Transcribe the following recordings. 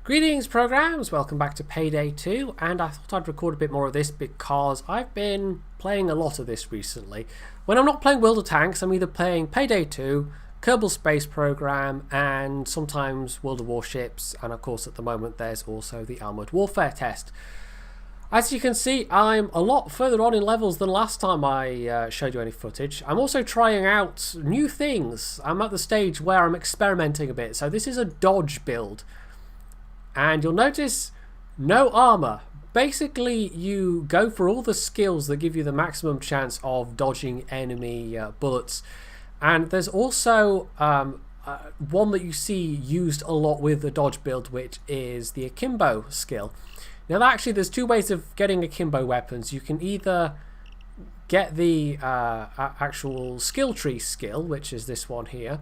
Greetings programs, welcome back to Payday 2, and I thought I'd record a bit more of this because I've been playing a lot of this recently. When I'm not playing World of Tanks, I'm either playing Payday 2, Kerbal Space Program, and sometimes World of Warships, and of course at the moment there's also the Armoured Warfare test. As you can see, I'm a lot further on in levels than last time I showed you any footage. I'm also trying out new things. I'm at the stage where I'm experimenting a bit, so this is a dodge build. And you'll notice no armor. Basically, you go for all the skills that give you the maximum chance of dodging enemy bullets. And there's also one that you see used a lot with the dodge build, which is the akimbo skill. Now, actually, there's two ways of getting akimbo weapons. You can either get the actual skill tree skill, which is this one here,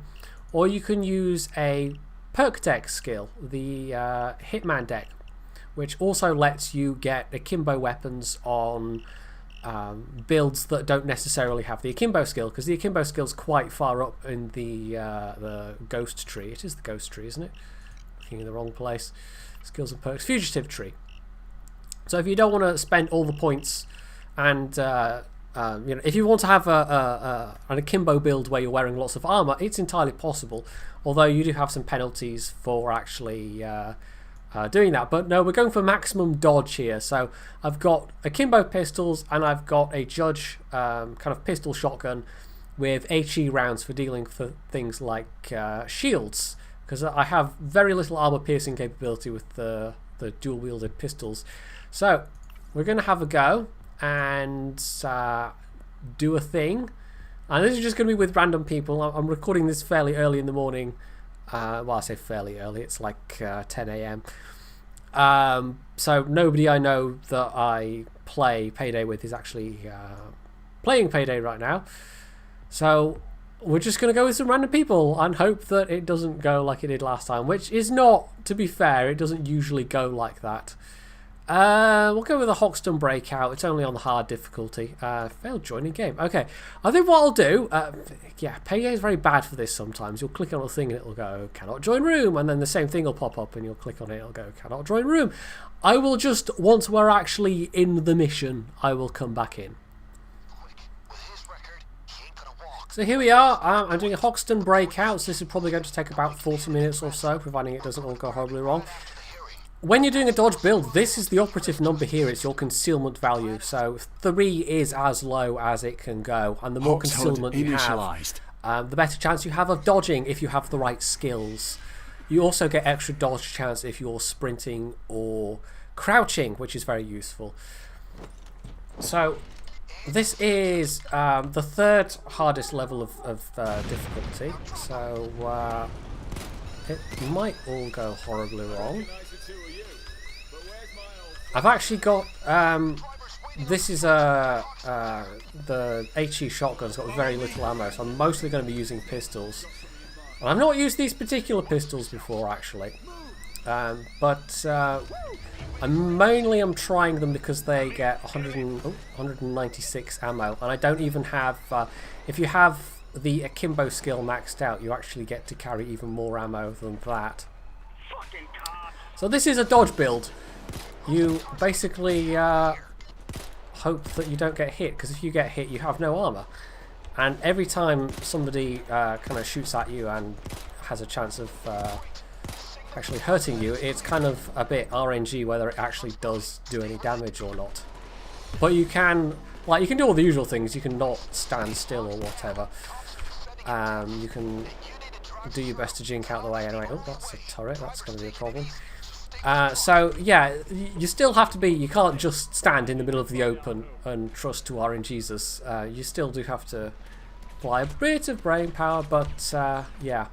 or you can use a perk deck skill, the Hitman deck, which also lets you get akimbo weapons on builds that don't necessarily have the akimbo skill, because the akimbo skill is quite far up in the ghost tree. It is the ghost tree, isn't it? Looking in the wrong place. Skills and perks, fugitive tree. So if you don't want to spend all the points and you know, if you want to have an akimbo build where you're wearing lots of armor, it's entirely possible, although you do have some penalties for actually doing that. But no, we're going for maximum dodge here. So I've got akimbo pistols and I've got a judge kind of pistol shotgun with HE rounds for dealing for things like shields, because I have very little armor piercing capability with the dual wielded pistols. So we're going to have a go and do a thing, and this is just going to be with random people. I'm recording this fairly early in the morning. Well, I say fairly early, it's like 10 AM. So nobody I know that I play Payday with is actually playing Payday right now, so we're just going to go with some random people and hope that it doesn't go like it did last time, which is not, to be fair, it doesn't usually go like that. We'll go with a Hoxton Breakout. It's only on the hard difficulty. Failed joining game. Okay, I think what I'll do, yeah, Payday is very bad for this sometimes. You'll click on a thing and it'll go, cannot join room, and then the same thing will pop up and you'll click on it, it'll go, cannot join room. I will just, once we're actually in the mission, I will come back in. So here we are. I'm doing a Hoxton Breakout, so this is probably going to take about 40 minutes or so, providing it doesn't all go horribly wrong. When you're doing a dodge build, this is the operative number here. It's your concealment value. So 3 is as low as it can go, and the more concealment you have, the better chance you have of dodging if you have the right skills. You also get extra dodge chance if you're sprinting or crouching, which is very useful. So this is the 3rd hardest level of difficulty. So it might all go horribly wrong. I've actually got, this is the HE shotgun's got very little ammo, so I'm mostly going to be using pistols. And I've not used these particular pistols before, actually. But mainly I'm trying them because they get 196 ammo, and I don't even have, if you have the akimbo skill maxed out, you actually get to carry even more ammo than that. So this is a dodge build. You basically hope that you don't get hit, because if you get hit you have no armor, and every time somebody kind of shoots at you and has a chance of actually hurting you, it's kind of a bit RNG whether it actually does do any damage or not. But you can, like, you can do all the usual things. You can not stand still or whatever. You can do your best to jink out the way anyway. Oh, that's a turret, that's going to be a problem. So yeah, you still have to be, you can't just stand in the middle of the open and trust to RNGesus. You still do have to apply a bit of brain power, but yeah,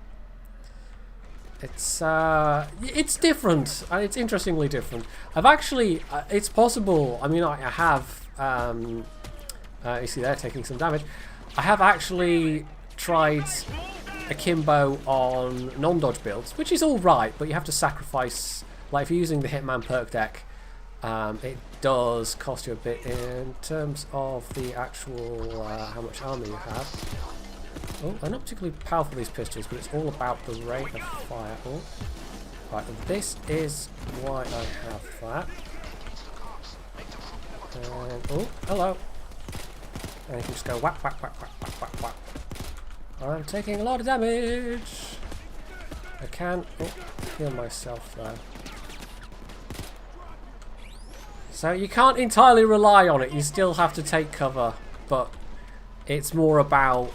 it's different, and it's interestingly different. I've actually, it's possible, I mean, I have, you see they're taking some damage. I have actually tried akimbo on non-dodge builds, which is alright, but you have to sacrifice. Like if you're using the Hitman perk deck, it does cost you a bit in terms of the actual how much armor you have. Oh, they're not particularly powerful, these pistols, but it's all about the rate of fire. Oh. Right, this is why I have that. And, oh, hello. And you can just go whack, whack, whack, whack, whack, whack, whack. I'm taking a lot of damage. I can heal myself though. So you can't entirely rely on it. You still have to take cover, but it's more about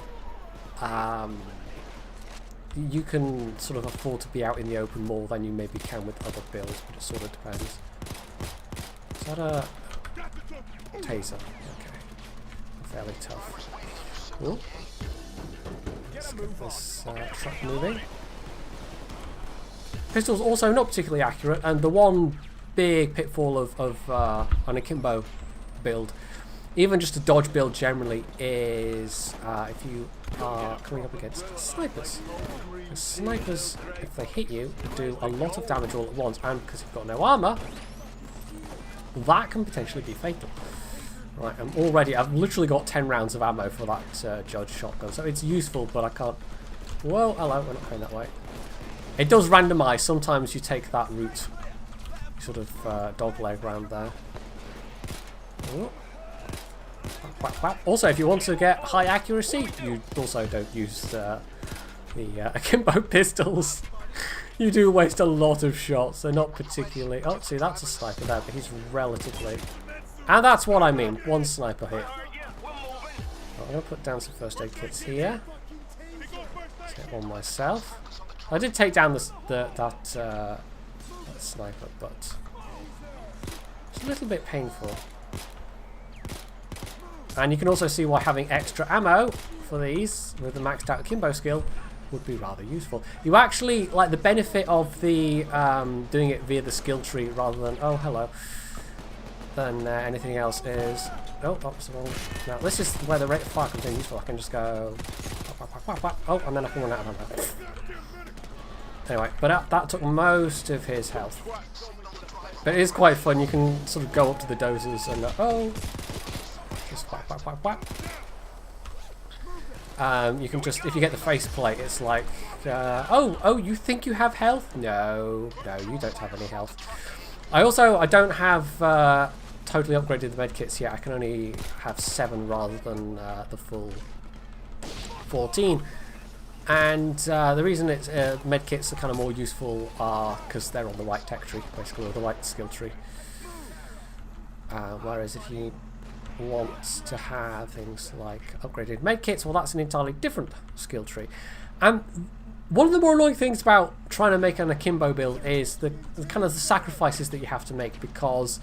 you can sort of afford to be out in the open more than you maybe can with other builds, but it sort of depends. Is that a taser? Okay. Fairly tough. Ooh. Let's get this truck moving. Pistol's also not particularly accurate, and the one big pitfall of an akimbo build, even just a dodge build generally, is if you are coming up against snipers. The snipers, if they hit you, do a lot of damage all at once, and because you've got no armor, that can potentially be fatal. Right, I've literally got 10 rounds of ammo for that Judge shotgun, so it's useful, but I can't... Whoa, hello, we're not going that way. It does randomise. Sometimes you take that route, sort of dogleg round there. Ooh. Whack, whack, whack. Also, if you want to get high accuracy, you also don't use the akimbo pistols. You do waste a lot of shots. They're not particularly... Oh, see, that's a sniper there, but he's relatively... And that's what I mean. One sniper hit. I'm going to put down some first aid kits here. Let's get one myself. I did take down that sniper, but it's a little bit painful. And you can also see why having extra ammo for these with the maxed out akimbo skill would be rather useful. You actually, like, the benefit of the doing it via the skill tree rather than, oh hello, than anything else is, oh, that's wrong. Now this is where the rate of fire comes in useful. I can just go, whack, whack, whack, whack. Oh, and then I can run out of ammo. Anyway, but that took most of his health. But it is quite fun. You can sort of go up to the dozers and oh, just whack, whack, whack, whack. You can just, if you get the faceplate, it's like, oh, you think you have health? No, you don't have any health. I don't have totally upgraded the medkits yet. I can only have 7 rather than the full 14. And the reason it's medkits are kind of more useful are because they're on the right tech tree, basically, or the right skill tree. Whereas if you want to have things like upgraded medkits, well, that's an entirely different skill tree. And one of the more annoying things about trying to make an akimbo build is the kind of the sacrifices that you have to make, because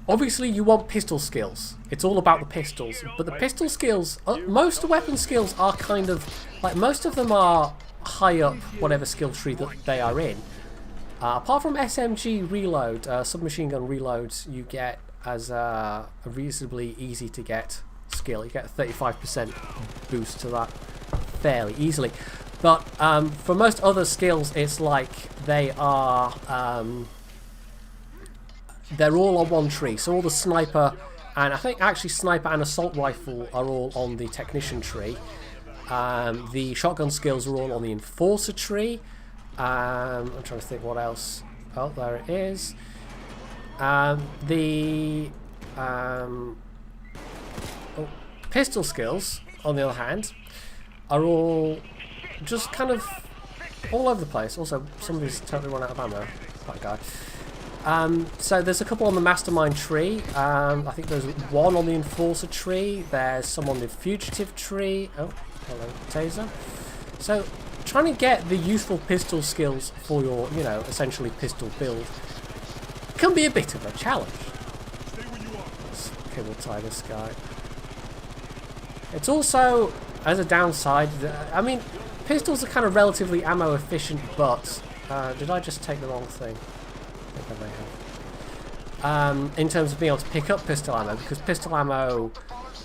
obviously you want pistol skills. It's all about the pistols, but the pistol skills, most weapon skills are kind of, like, most of them are high up whatever skill tree that they are in. Apart from SMG reload, submachine gun reloads, you get as a reasonably easy to get skill. You get a 35% boost to that fairly easily. But for most other skills, it's like they are, they're all on one tree. So all the sniper, and I think actually sniper and assault rifle are all on the technician tree. The shotgun skills are all on the enforcer tree. I'm trying to think what else. Oh, there it is. Pistol skills, on the other hand, are all just kind of all over the place. Also, somebody's totally run out of ammo, that guy. So there's a couple on the mastermind tree. I think there's one on the enforcer tree. There's some on the fugitive tree. Oh, hello, taser. So trying to get the useful pistol skills for your, you know, essentially pistol build can be a bit of a challenge. Let's cable tie this guy. It's also, as a downside, I mean, pistols are kind of relatively ammo efficient, but did I just take the wrong thing? I think I may have. In terms of being able to pick up pistol ammo, because pistol ammo,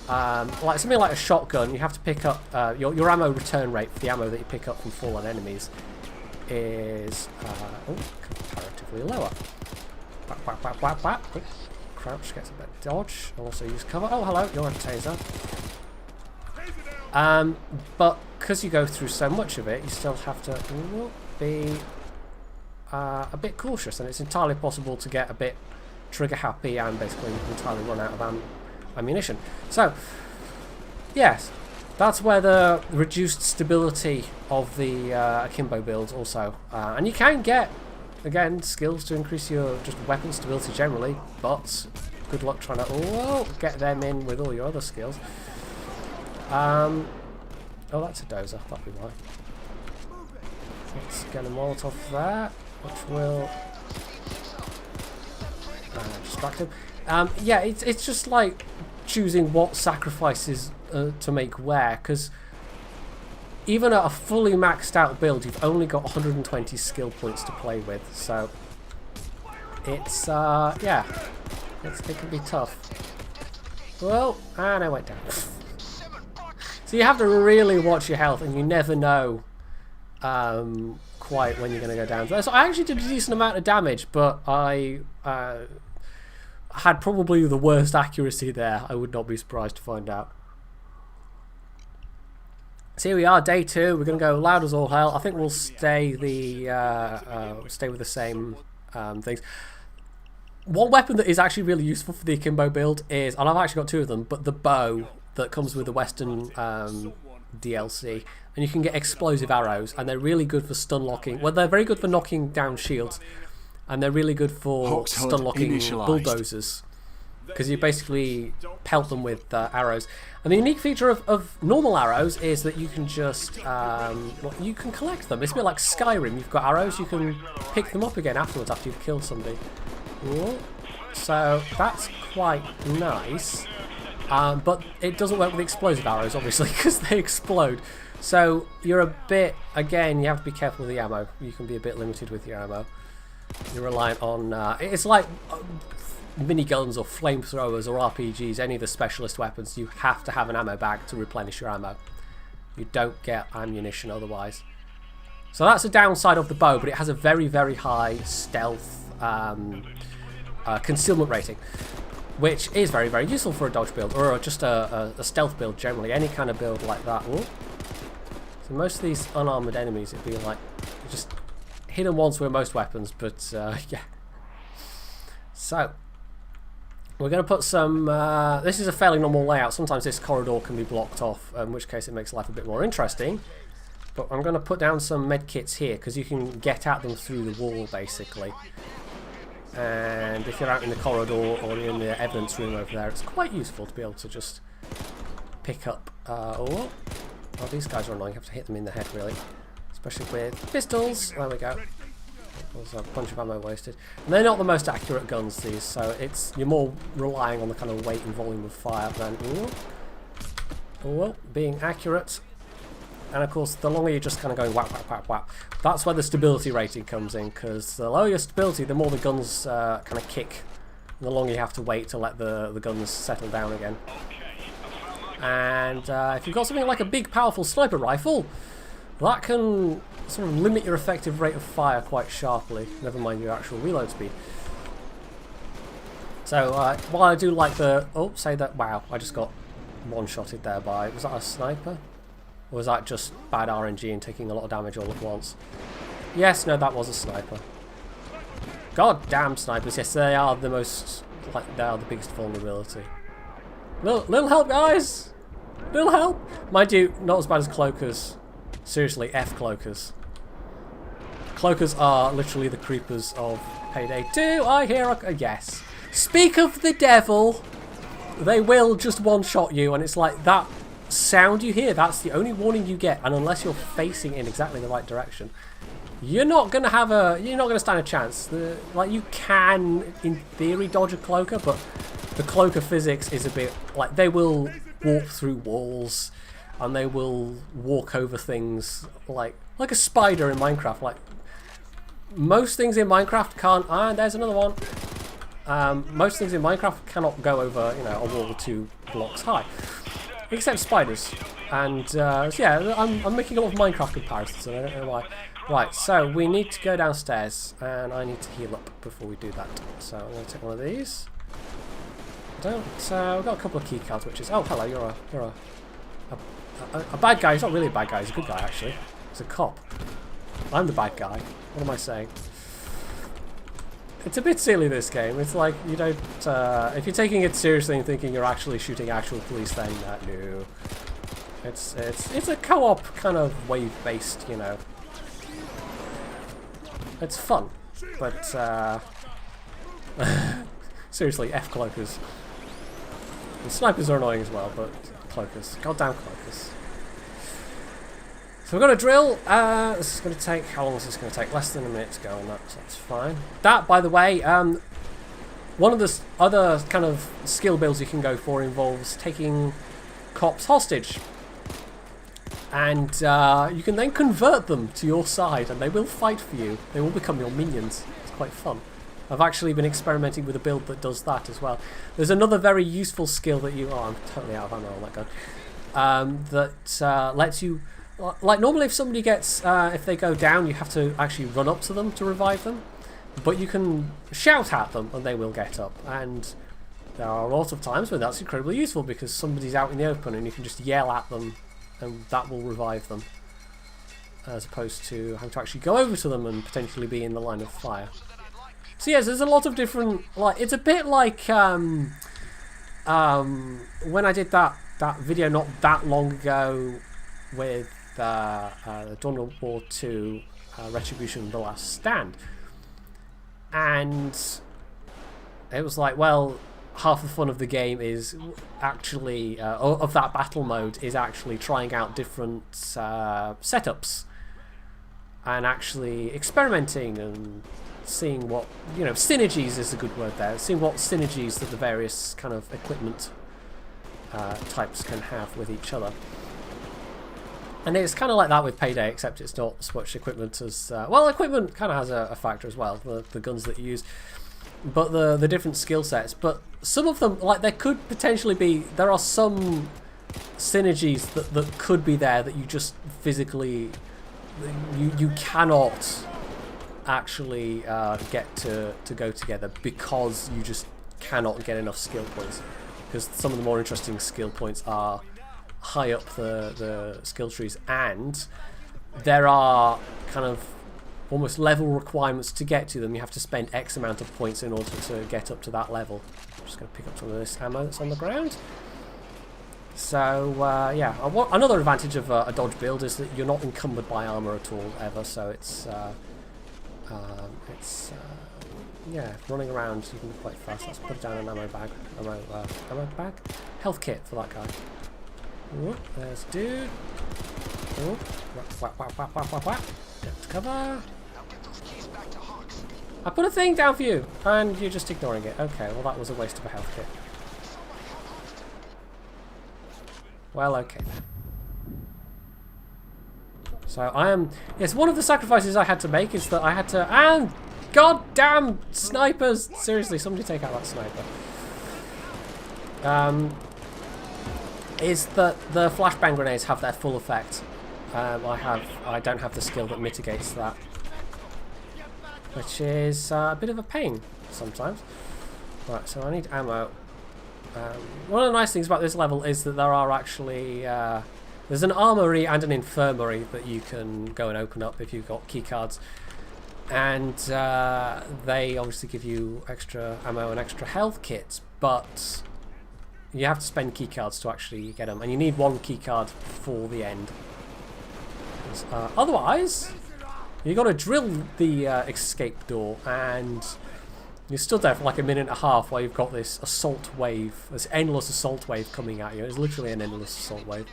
like something like a shotgun, you have to pick up your ammo return rate for the ammo that you pick up from fallen enemies is comparatively lower. Whack, whack, whack, whack, whack. Oh, crouch gets a bit of dodge. Also use cover. Oh, hello, you're a taser. But because you go through so much of it, you still have to be a bit cautious, and it's entirely possible to get a bit trigger happy and basically entirely run out of ammunition. So, yes, that's where the reduced stability of the akimbo build also, and you can get, again, skills to increase your just weapon stability generally, but good luck trying to get them in with all your other skills. Oh, that's a dozer, that'll be why. Let's get a Molotov there, which will distract him. Yeah, it's just like choosing what sacrifices to make where, because even at a fully maxed out build, you've only got 120 skill points to play with, so it's yeah, it can be tough. Well, and I went down. So you have to really watch your health, and you never know quite when you're going to go down. So I actually did a decent amount of damage, but I had probably the worst accuracy there. I would not be surprised to find out. So here we are, day 2. We're going to go loud as all hell. I think we'll stay stay with the same things. One weapon that is actually really useful for the akimbo build is, and I've actually got 2 of them, but the bow that comes with the Western DLC, and you can get explosive arrows, and they're really good for stun locking. Well, they're very good for knocking down shields, and they're really good for stun locking bulldozers, because you basically pelt them with arrows. And the unique feature of normal arrows is that you can just you can collect them. It's a bit like Skyrim. You've got arrows, you can pick them up again afterwards after you've killed somebody. Ooh. So that's quite nice. But it doesn't work with explosive arrows, obviously, because they explode. So you're a bit, again, you have to be careful with the ammo. You can be a bit limited with your ammo. You're reliant on, it's like miniguns or flamethrowers or RPGs, any of the specialist weapons. You have to have an ammo bag to replenish your ammo. You don't get ammunition otherwise. So that's the downside of the bow, but it has a very, very high stealth concealment rating, which is very, very useful for a dodge build, or just a stealth build generally, any kind of build like that. Ooh. So most of these unarmored enemies, it'd be like, just hit them once with most weapons, but yeah. So, we're going to put some, this is a fairly normal layout. Sometimes this corridor can be blocked off, in which case it makes life a bit more interesting. But I'm going to put down some med kits here, because you can get at them through the wall, basically. And if you're out in the corridor or in the evidence room over there, it's quite useful to be able to just pick up. Oh, these guys are annoying. You have to hit them in the head, really, especially with pistols. There we go. There's a bunch of ammo wasted. And they're not the most accurate guns, these, so you're more relying on the kind of weight and volume of fire than being accurate. And of course, the longer you're just kind of going whap, whap, whap, whap, that's where the stability rating comes in, because the lower your stability, the more the guns kind of kick, and the longer you have to wait to let the guns settle down again. And if you've got something like a big, powerful sniper rifle, that can sort of limit your effective rate of fire quite sharply, never mind your actual reload speed. So, while I do like the... Oh, say that... Wow, I just got one-shotted there by... Was that a sniper? Or was that just bad RNG and taking a lot of damage all at once? Yes, no, that was a sniper. God damn snipers, yes, they are the most... Like, they are the biggest vulnerability. Little help, guys! Little help! Mind you, not as bad as cloakers. Seriously, F cloakers. Cloakers are literally the creepers of Payday 2. I hear a... Yes. Speak of the devil! They will just one-shot you, and it's like that sound you hear, that's the only warning you get, and unless you're facing in exactly the right direction, you're not going to stand a chance. Like, you can, in theory, dodge a cloaker, but the cloaker physics is a bit... Like, they will walk through walls, and they will walk over things like a spider in Minecraft. Like, most things in Minecraft can't... And there's another one. Most things in Minecraft cannot go over, you know, a wall 2 blocks high. Except spiders. And, so yeah, I'm making a lot of Minecraft comparisons, and I don't know why. Right, so we need to go downstairs, and I need to heal up before we do that. So I'm going to take one of these. We've got a couple of key cards, which is... Oh, hello, you're a bad guy. He's not really a bad guy, he's a good guy, actually. He's a cop. I'm the bad guy. What am I saying? It's a bit silly, this game. It's like, you don't... if you're taking it seriously and thinking you're actually shooting actual police, then no. It's a co-op kind of wave-based, you know. It's fun, but seriously, F cloakers. And snipers are annoying as well, but cloakers, goddamn cloakers. So we've got a drill. This is going to take, how long is this going to take? Less than a minute to go on that, so that's fine. That, by the way, one of the other kind of skill builds you can go for involves taking cops hostage. And you can then convert them to your side, and they will fight for you. They will become your minions. It's quite fun. I've actually been experimenting with a build that does that as well. There's another very useful skill that you... Oh, I'm totally out of ammo on that gun. That lets you... Like, normally if somebody gets... if they go down, you have to actually run up to them to revive them. But you can shout at them, and they will get up. And there are a lot of times when that's incredibly useful, because somebody's out in the open, and you can just yell at them, and that will revive them, as opposed to having to actually go over to them and potentially be in the line of fire. So yes, there's a lot of different, like, it's a bit like when I did that video not that long ago with Dawn of War 2 Retribution: The Last Stand, and it was like, well, half the fun of the game is actually, of that battle mode, is actually trying out different setups and actually experimenting and seeing what, you know, synergies is a good word there, seeing what synergies that the various kind of equipment types can have with each other. And it's kind of like that with Payday, except it's not as much equipment as... well, equipment kind of has a factor as well, the guns that you use. But the different skill sets. But some of them, like, there could potentially be... There are some synergies that could be there that you just physically... You cannot actually get to go together, because you just cannot get enough skill points. Because some of the more interesting skill points are high up the skill trees, and there are kind of almost level requirements to get to them. You have to spend X amount of points in order to get up to that level. I'm just going to pick up some of this ammo that's on the ground. So yeah, another advantage of a dodge build is that you're not encumbered by armor at all ever. So it's yeah, running around you can be quite fast. Let's put down an ammo bag, ammo bag, health kit for that guy. Ooh, there's dude. Ooh, whap, whap, whap, whap, whap, whap. Get to cover. I put a thing down for you, and you're just ignoring it. Okay, well that was a waste of a health kit. Well, okay then. So I am... Yes, one of the sacrifices I had to make is that I had to... And goddamn snipers! Seriously, somebody take out that sniper. Is that the flashbang grenades have their full effect. I don't have the skill that mitigates that, which is a bit of a pain sometimes. Right, so I need ammo. One of the nice things about this level is that there are actually there's an armory and an infirmary that you can go and open up if you've got keycards, and they obviously give you extra ammo and extra health kits, but you have to spend keycards to actually get them, and you need one keycard for the end. Otherwise, you got to drill the escape door, and you stood there for like a minute and a half while you've got this assault wave, this endless assault wave coming at you. It's literally an endless assault wave.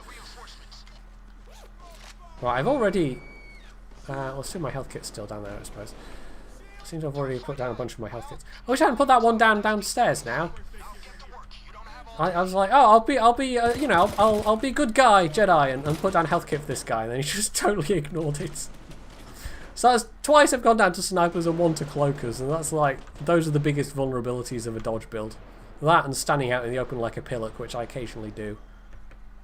Right, I've already... let's see, my health kit's still down there, I suppose. I seem to have already put down a bunch of my health kits. I wish I hadn't put that one downstairs now. I was like, oh, I'll be, you know, I'll be good guy, Jedi, and put down health kit for this guy, and then he just totally ignored it. So that's twice I've gone down to snipers and one to cloakers, and that's like, those are the biggest vulnerabilities of a dodge build. That and standing out in the open like a pillock, which I occasionally do,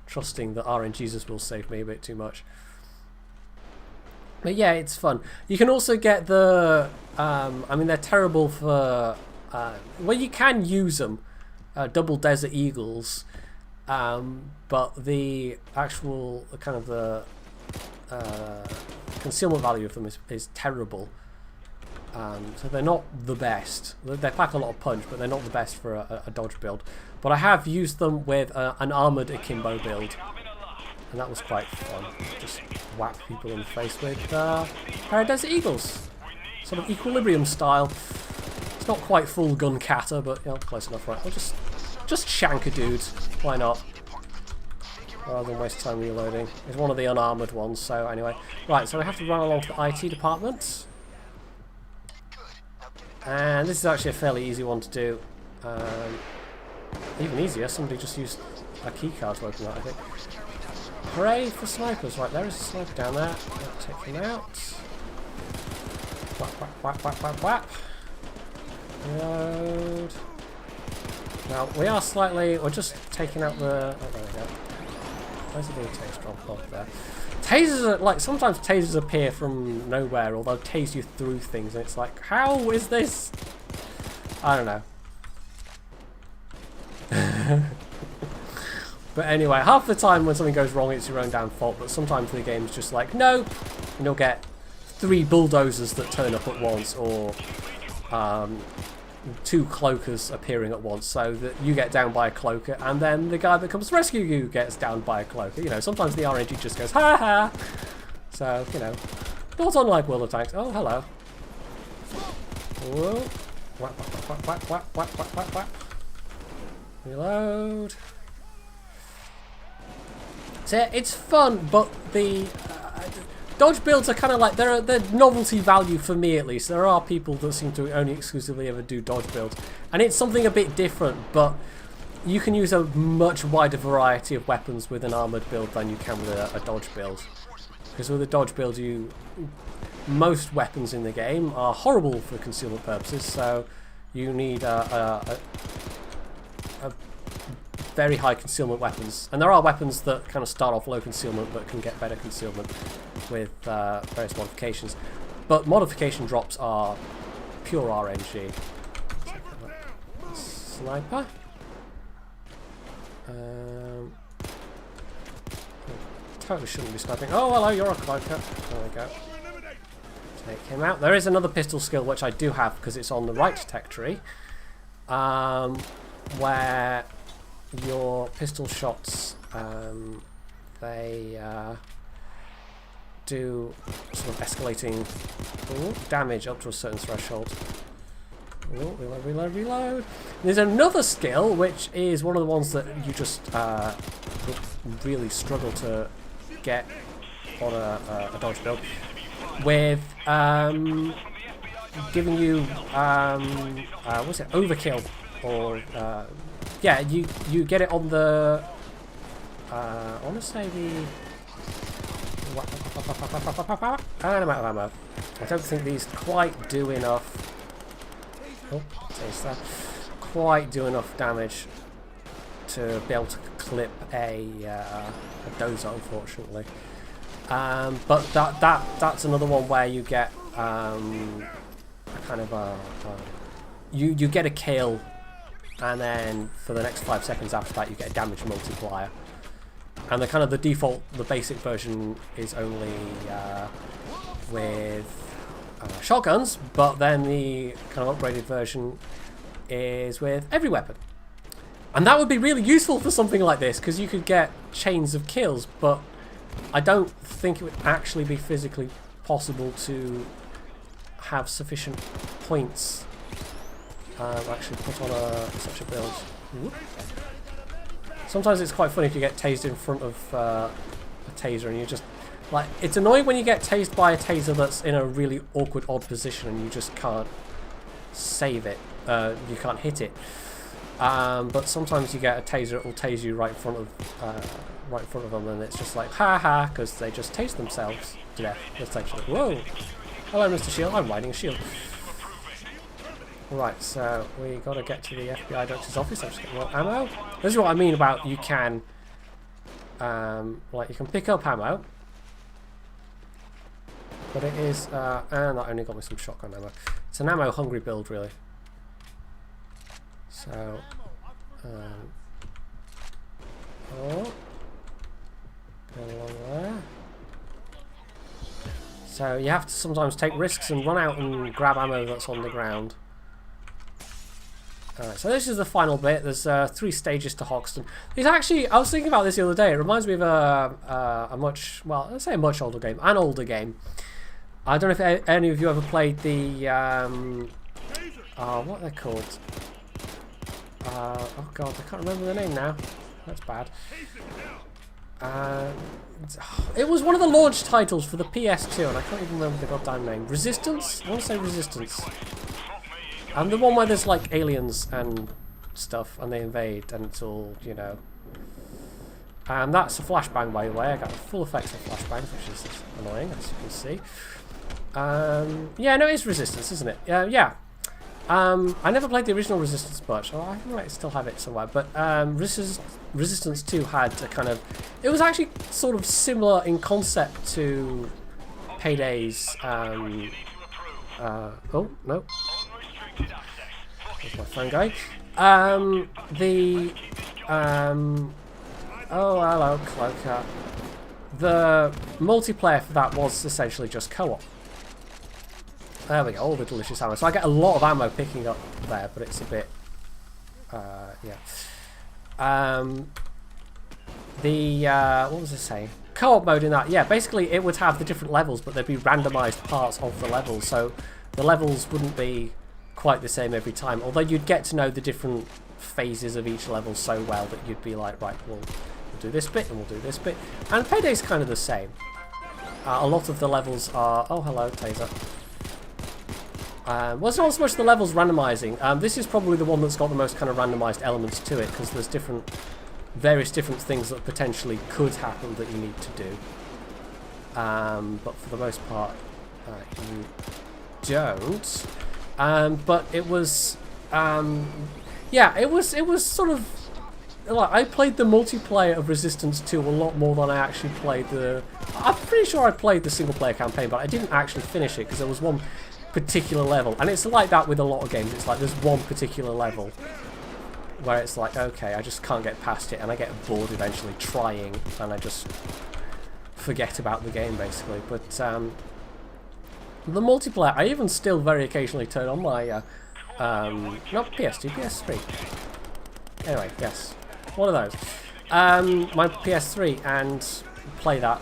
trusting that RNGesus will save me a bit too much. But yeah, it's fun. You can also get the, I mean, they're terrible for, well, you can use them. Double Desert Eagles, but the actual kind of the concealment value of them is terrible. So they're not the best. They pack a lot of punch, but they're not the best for a dodge build. But I have used them with an armoured akimbo build, and that was quite fun. Just whack people in the face with Desert Eagles. Sort of Equilibrium style. It's not quite full gun kata, but you know, close enough, right? I'll just shank a dude. Why not? Rather than waste time reloading. It's one of the unarmoured ones, so anyway. Right, so we have to run along to the IT department. And this is actually a fairly easy one to do. Even easier, somebody just used a keycard to open that, I think. Hooray for snipers. Right, there is a sniper down there. I'll take him out. Whap, whap, whap, whap, whap, whap. Reload. Now, we are slightly... We're just taking out the... Oh, there we go. Where's the blue taser drop off there? Tasers are... Like, sometimes tasers appear from nowhere, or they'll tase you through things, and it's like, how is this? I don't know. But anyway, half the time when something goes wrong, it's your own damn fault, but sometimes the game's just like, no! And you'll get 3 bulldozers that turn up at once, or 2 cloakers appearing at once, so that you get down by a cloaker, and then the guy that comes to rescue you gets down by a cloaker. You know, sometimes the RNG just goes, ha ha! So, you know, not unlike World of Tanks. Oh, hello. Whoa. Whap, whap, whap, whap, whap, whap, whap, whap. Reload. So it's fun, but the dodge builds are kind of like, they're novelty value for me at least. There are people that seem to only exclusively ever do dodge builds, and it's something a bit different, but you can use a much wider variety of weapons with an armoured build than you can with a dodge build. Because with a dodge build, most weapons in the game are horrible for concealment purposes, so you need a very high concealment weapons, and there are weapons that kind of start off low concealment but can get better concealment with various modifications, but modification drops are pure RNG. Sniper. Totally shouldn't be sniping. Oh, hello, you're a cloaker. There we go. Take him out. There is another pistol skill which I do have because it's on the right tech tree, where your pistol shots, they do sort of escalating damage up to a certain threshold. Ooh, reload, reload, reload. There's another skill which is one of the ones that you just really struggle to get on a dodge build, with giving you what's it, overkill, or yeah, you get it on the I want to say the, and I'm out of ammo. I don't think these quite do enough. Oh, taste that. Quite do enough damage to be able to clip a dozer, unfortunately. But that's another one where you get a kind of you get a kill, and then for the next 5 seconds after that you get a damage multiplier. And the default, the basic version is only with shotguns, but then the kind of upgraded version is with every weapon. And that would be really useful for something like this, because you could get chains of kills, but I don't think it would actually be physically possible to have sufficient points actually put on such a build. Whoop. Sometimes it's quite funny if you get tased in front of a taser and you just, like, it's annoying when you get tased by a taser that's in a really awkward, odd position and you just can't save it, you can't hit it. But sometimes you get a taser that will tase you right in front of them, and it's just like, ha ha, because they just tase themselves to death, essentially. Whoa! Hello, Mr. Shield. I'm riding a shield. Right, so we got to get to the FBI doctor's office. I'm just getting more ammo. This is what I mean about you can, like, you can pick up ammo, but it is, and that only got me some shotgun ammo. It's an ammo-hungry build, really. So, oh, go along there. So you have to sometimes take risks and run out and grab ammo that's on the ground. Alright, so this is the final bit. There's 3 stages to Hoxton. It's actually, I was thinking about this the other day. It reminds me of a much, well, let's say a much older game. An older game. I don't know if any of you ever played the, what are they called? Oh god, I can't remember the name now. That's bad. It was one of the launch titles for the PS2, and I can't even remember the goddamn name. Resistance? I want to say Resistance. And the one where there's like aliens and stuff, and they invade, and it's all, you know. And that's a flashbang, by the way. I got full effects of flashbangs, which is annoying, as you can see. Yeah, no, it's Resistance, isn't it? Yeah. I never played the original Resistance much. Oh, I might still have it somewhere. But Resistance 2 had a kind of... It was actually sort of similar in concept to Payday's... oh, no. There's my phone going. Oh, hello, Cloaker. The multiplayer for that was essentially just co-op. There we go, all the delicious ammo. So I get a lot of ammo picking up there, but it's a bit... yeah. What was I saying? Co-op mode in that, yeah, basically it would have the different levels, but there'd be randomised parts of the levels, so the levels wouldn't be quite the same every time, although you'd get to know the different phases of each level so well that you'd be like, right, we'll do this bit and we'll do this bit. And Payday's kind of the same. A lot of the levels are... Oh, hello, Taser. Well, it's not so much the levels randomising. This is probably the one that's got the most kind of randomised elements to it, because there's various different things that potentially could happen that you need to do. But for the most part, you don't. But it was, yeah, it was sort of, like, I played the multiplayer of Resistance 2 a lot more than I actually played I'm pretty sure I played the single player campaign, but I didn't actually finish it because there was one particular level, and it's like that with a lot of games. It's like there's one particular level where it's like, okay, I just can't get past it, and I get bored eventually trying, and I just forget about the game basically. But the multiplayer, I even still very occasionally turn on my not PS2, PS3. Anyway, yes, one of those. My PS3, and play that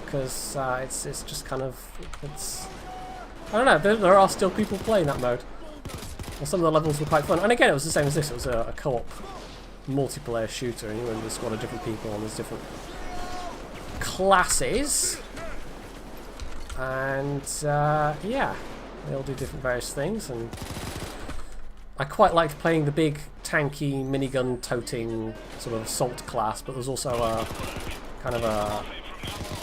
because it's just kind of, it's, I don't know, there are still people playing that mode. Well, some of the levels were quite fun, and again it was the same as this. It was a co-op multiplayer shooter, and you're in a squad of different people, and there's different classes, and yeah, they all do different various things. And I quite liked playing the big tanky minigun toting sort of assault class, but there's also a kind of a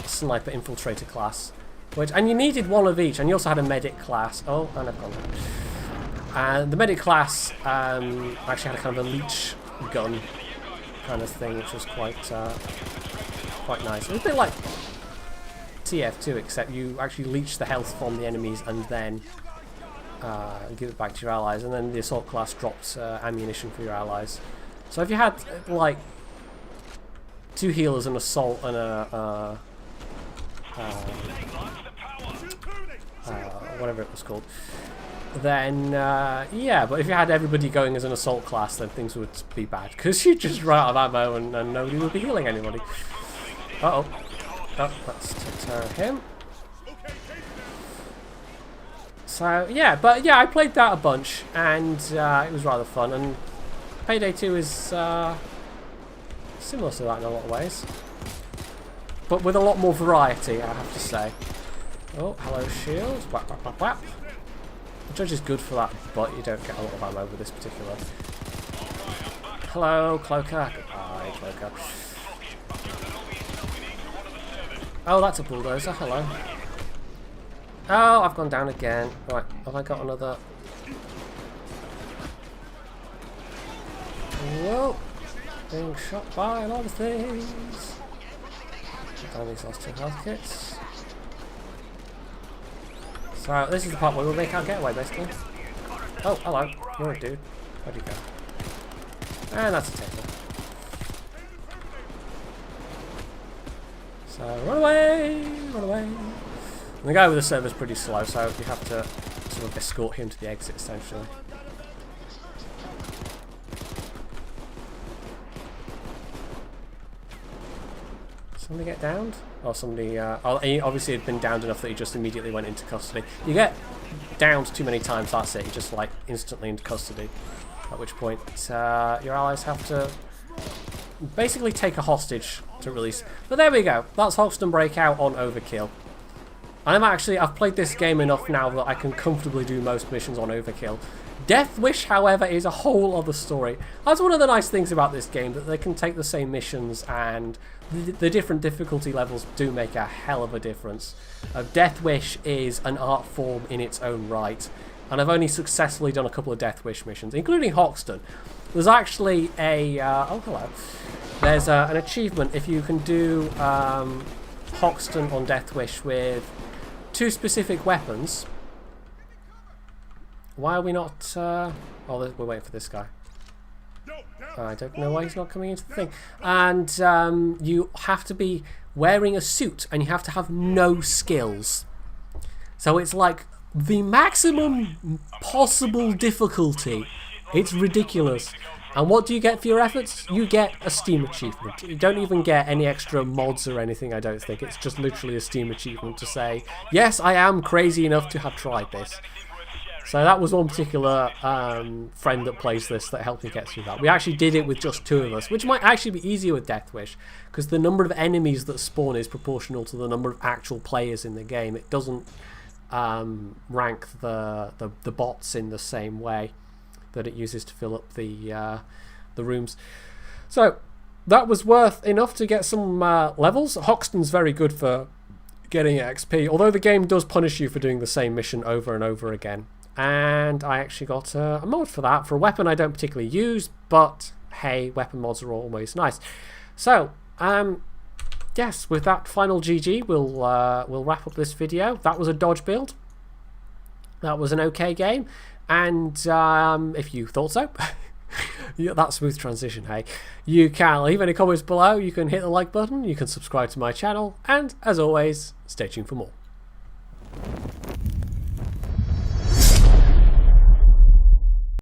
sniper infiltrator class, and you needed one of each, and you also had a medic class. Oh, and I've gone there. And the medic class actually had a kind of a leech gun kind of thing, which was quite nice. It was a bit like TF2, except you actually leech the health from the enemies and then give it back to your allies, and then the assault class drops ammunition for your allies. So if you had like 2 healers, an assault, and a whatever it was called, then yeah, but if you had everybody going as an assault class, then things would be bad, because you'd just run out of ammo and nobody would be healing anybody. Oh, let's take care of him. So yeah, but yeah, I played that a bunch, and it was rather fun. And Payday 2 is similar to that in a lot of ways, but with a lot more variety, I have to say. Oh, hello, shield. Whap, whap, whap, whap. The judge is good for that, but you don't get a lot of ammo with this particular. Hello, Cloaker. Goodbye, Cloaker. Oh, that's a bulldozer. Hello. Oh, I've gone down again. Right, have I got another? Whoa! Being shot by a lot of things. Put down these last 2 health kits. So this is the part where we'll make our getaway, basically. Oh, hello. You're a dude. Where'd you go? And that's a table. So run away! Run away! The guy with the server's pretty slow, so you have to sort of escort him to the exit, essentially. Somebody get downed? Or somebody... he obviously had been downed enough that he just immediately went into custody. You get downed too many times, that's it. You're just, like, instantly into custody. At which point, your allies have to basically take a hostage to release. But there we go. That's Hoxton Breakout on Overkill. I've played this game enough now that I can comfortably do most missions on Overkill. Death Wish, however, is a whole other story. That's one of the nice things about this game, that they can take the same missions and the different difficulty levels do make a hell of a difference. Death Wish is an art form in its own right, and I've only successfully done a couple of Death Wish missions, including Hoxton. There's actually a... oh, hello. There's an achievement if you can do Hoxton on Death Wish with 2 specific weapons. Why are we not... oh, we're waiting for this guy. I don't know why he's not coming into the thing. And you have to be wearing a suit, and you have to have no skills. So it's like the maximum possible difficulty. It's ridiculous. And what do you get for your efforts? You get a Steam achievement. You don't even get any extra mods or anything, I don't think. It's just literally a Steam achievement to say, yes, I am crazy enough to have tried this. So that was one particular friend that plays this that helped me get through that. We actually did it with just 2 of us, which might actually be easier with Death Wish, because the number of enemies that spawn is proportional to the number of actual players in the game. It doesn't rank the bots in the same way that it uses to fill up the rooms. So that was worth enough to get some levels. Hoxton's very good for getting XP, although the game does punish you for doing the same mission over and over again. And I actually got a mod for that, for a weapon I don't particularly use, but hey, weapon mods are always nice. So, yes, with that final GG, we'll wrap up this video. That was a dodge build. That was an okay game, and if you thought so, yeah, that smooth transition, hey. You can leave any comments below, you can hit the like button, you can subscribe to my channel, and as always, stay tuned for more.